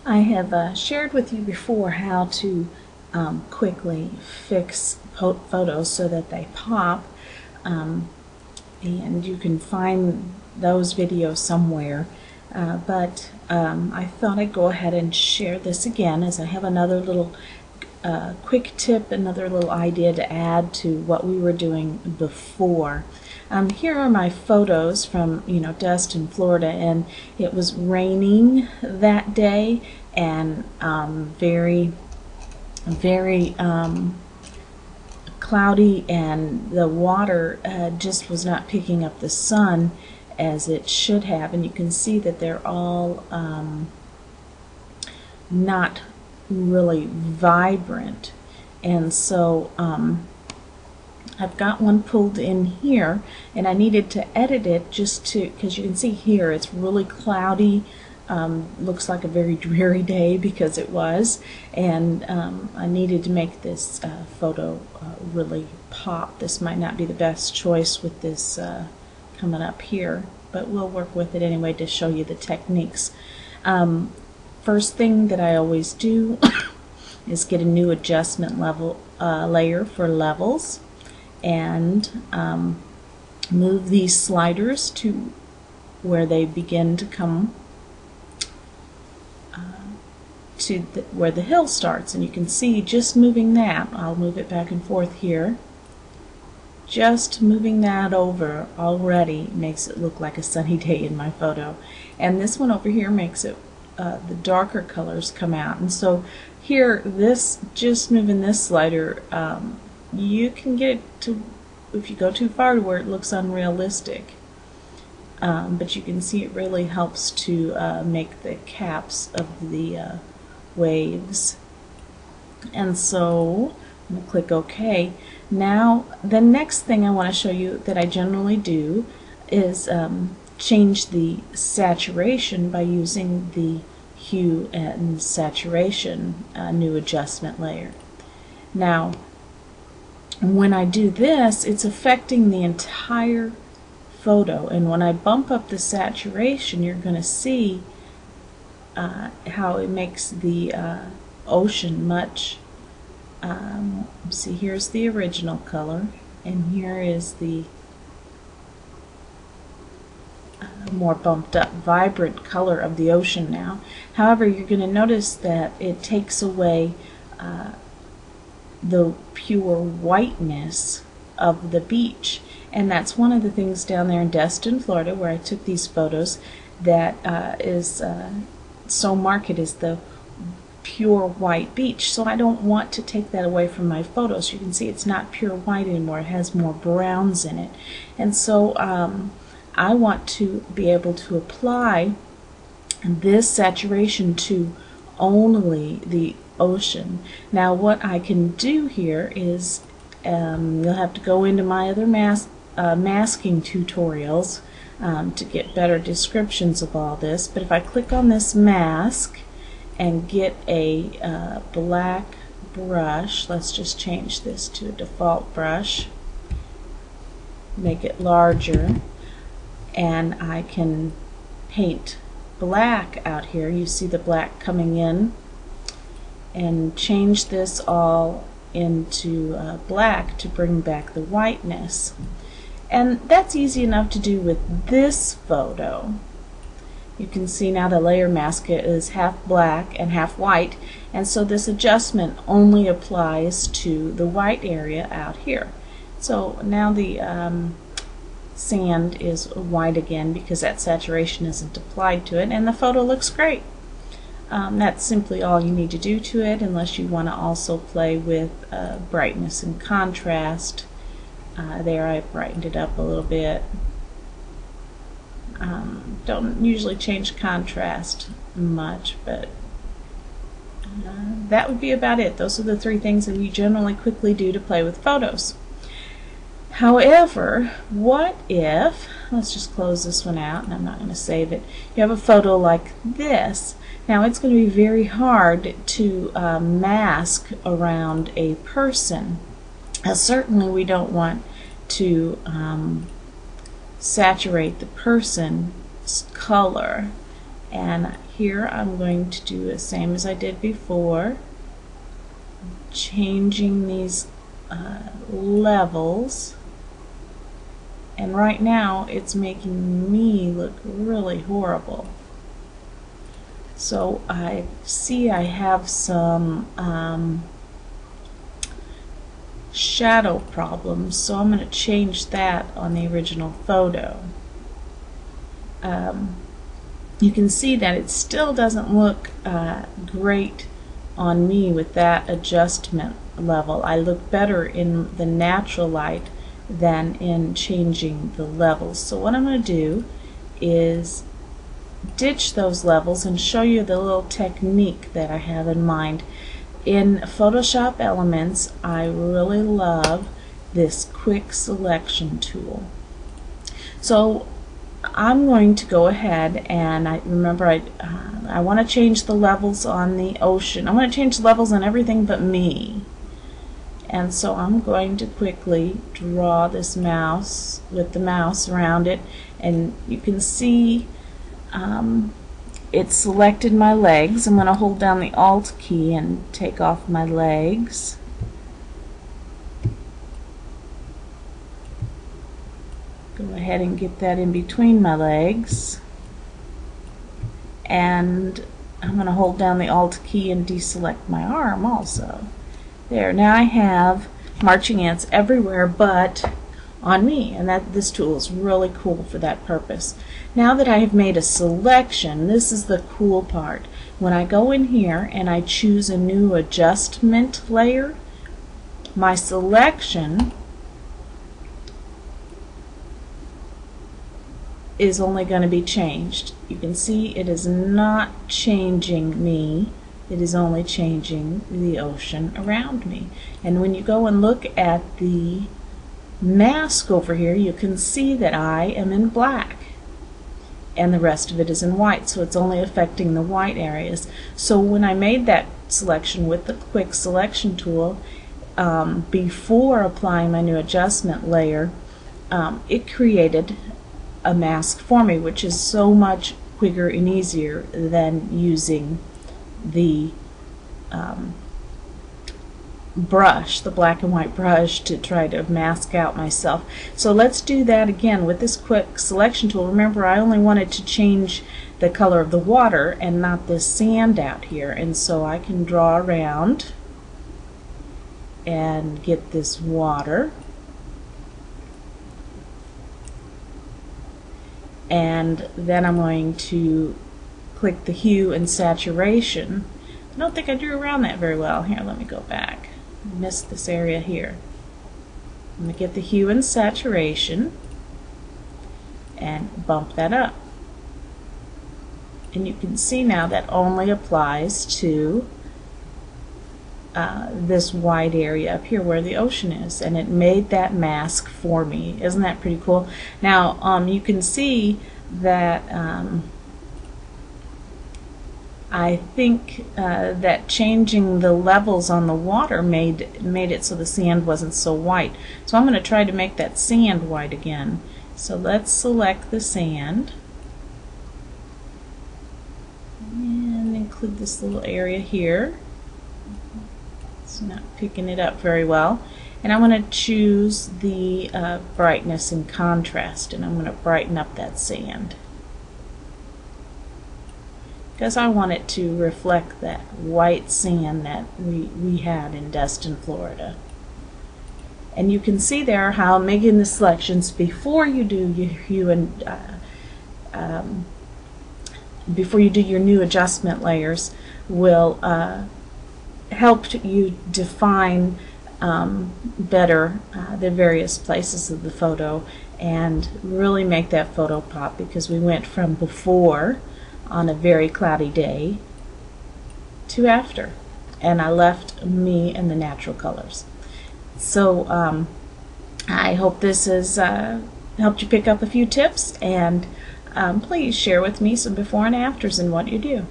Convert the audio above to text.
I have shared with you before how to quickly fix photos so that they pop, and you can find those videos somewhere, but I thought I'd go ahead and share this again, as I have another little quick tip, another little idea to add to what we were doing before. Here are my photos from Destin, Florida, and it was raining that day and very cloudy, and the water just was not picking up the sun as it should have, and you can see that they're all not really vibrant. And so I've got one pulled in here, and I needed to edit it just to, because you can see here it's really cloudy, looks like a very dreary day because it was, and I needed to make this photo really pop. This might not be the best choice with this coming up here, but we'll work with it anyway to show you the techniques. First thing that I always do is get a new adjustment level layer for levels, and move these sliders to where they begin to come to where the hill starts, and you can see just moving that, I'll move it back and forth here, just moving that over already makes it look like a sunny day in my photo. And this one over here makes it the darker colors come out, and so here, this, just moving this slider, you can get it to, if you go too far, to where it looks unrealistic. But you can see it really helps to make the caps of the waves. And so I'm going to click OK. Now the next thing I want to show you that I generally do is change the saturation by using the Hue and Saturation new adjustment layer. Now when I do this, it's affecting the entire photo, and when I bump up the saturation, you're going to see how it makes the ocean much, see, here's the original color, and here is the more bumped up, vibrant color of the ocean now. However, you're going to notice that it takes away the pure whiteness of the beach, and that's one of the things down there in Destin, Florida, where I took these photos, that is so marked as the pure white beach. So I don't want to take that away from my photos. You can see it's not pure white anymore, it has more browns in it, and so I want to be able to apply this saturation to only the ocean. Now what I can do here is, you'll have to go into my other masking tutorials to get better descriptions of all this, but if I click on this mask and get a black brush, let's just change this to a default brush, make it larger, and I can paint black out here. You see the black coming in, and change this all into black to bring back the whiteness. And that's easy enough to do with this photo. You can see now the layer mask is half black and half white, and so this adjustment only applies to the white area out here. So now the sand is white again because that saturation isn't applied to it, and the photo looks great. That's simply all you need to do to it, unless you want to also play with brightness and contrast. There I brightened it up a little bit. Don't usually change contrast much, but that would be about it. Those are the three things that we generally quickly do to play with photos. However, what if, let's just close this one out, and I'm not going to save it, you have a photo like this. Now it's going to be very hard to mask around a person. Certainly we don't want to saturate the person's color, And here I'm going to do the same as I did before, changing these levels. And right now it's making me look really horrible. So I see I have some shadow problems, so I'm going to change that on the original photo. You can see that it still doesn't look great on me with that adjustment level. I look better in the natural light than in changing the levels. So what I'm going to do is ditch those levels and show you the little technique that I have in mind. In Photoshop Elements, I really love this quick selection tool. So I'm going to go ahead and I want to change the levels on the ocean. I want to change the levels on everything but me. And so I'm going to quickly draw this mouse with the mouse around it, and you can see it selected my legs. I'm going to hold down the Alt key and take off my legs. Go ahead and get that in between my legs. And I'm going to hold down the Alt key and deselect my arm also. There, now I have marching ants everywhere but on me, and this tool is really cool for that purpose. Now that I have made a selection, this is the cool part. When I go in here and I choose a new adjustment layer, my selection is only going to be changed. You can see it is not changing me, it is only changing the ocean around me. And when you go and look at the mask over here, you can see that I am in black and the rest of it is in white, so it's only affecting the white areas. So when I made that selection with the quick selection tool, before applying my new adjustment layer, it created a mask for me, which is so much quicker and easier than using the brush, the black and white brush, to try to mask out myself. So let's do that again with this quick selection tool. Remember, I only wanted to change the color of the water and not this sand out here, and so I can draw around and get this water. And then I'm going to click the Hue and Saturation. I don't think I drew around that very well. Here, let me go back. I missed this area here. I'm going to get the Hue and Saturation and bump that up. And you can see now that only applies to this wide area up here where the ocean is, and it made that mask for me. Isn't that pretty cool? Now you can see that I think that changing the levels on the water made it so the sand wasn't so white. So I'm going to try to make that sand white again. So let's select the sand and include this little area here. It's not picking it up very well. And I'm going to choose the brightness and contrast, and I'm going to brighten up that sand, because I want it to reflect that white sand that we had in Destin, Florida. And you can see there how making the selections before you do your hue and before you do your new adjustment layers will help you define better the various places of the photo and really make that photo pop, because we went from before on a very cloudy day to after, and I left me in the natural colors. So I hope this has helped you pick up a few tips, and please share with me some before and afters in what you do.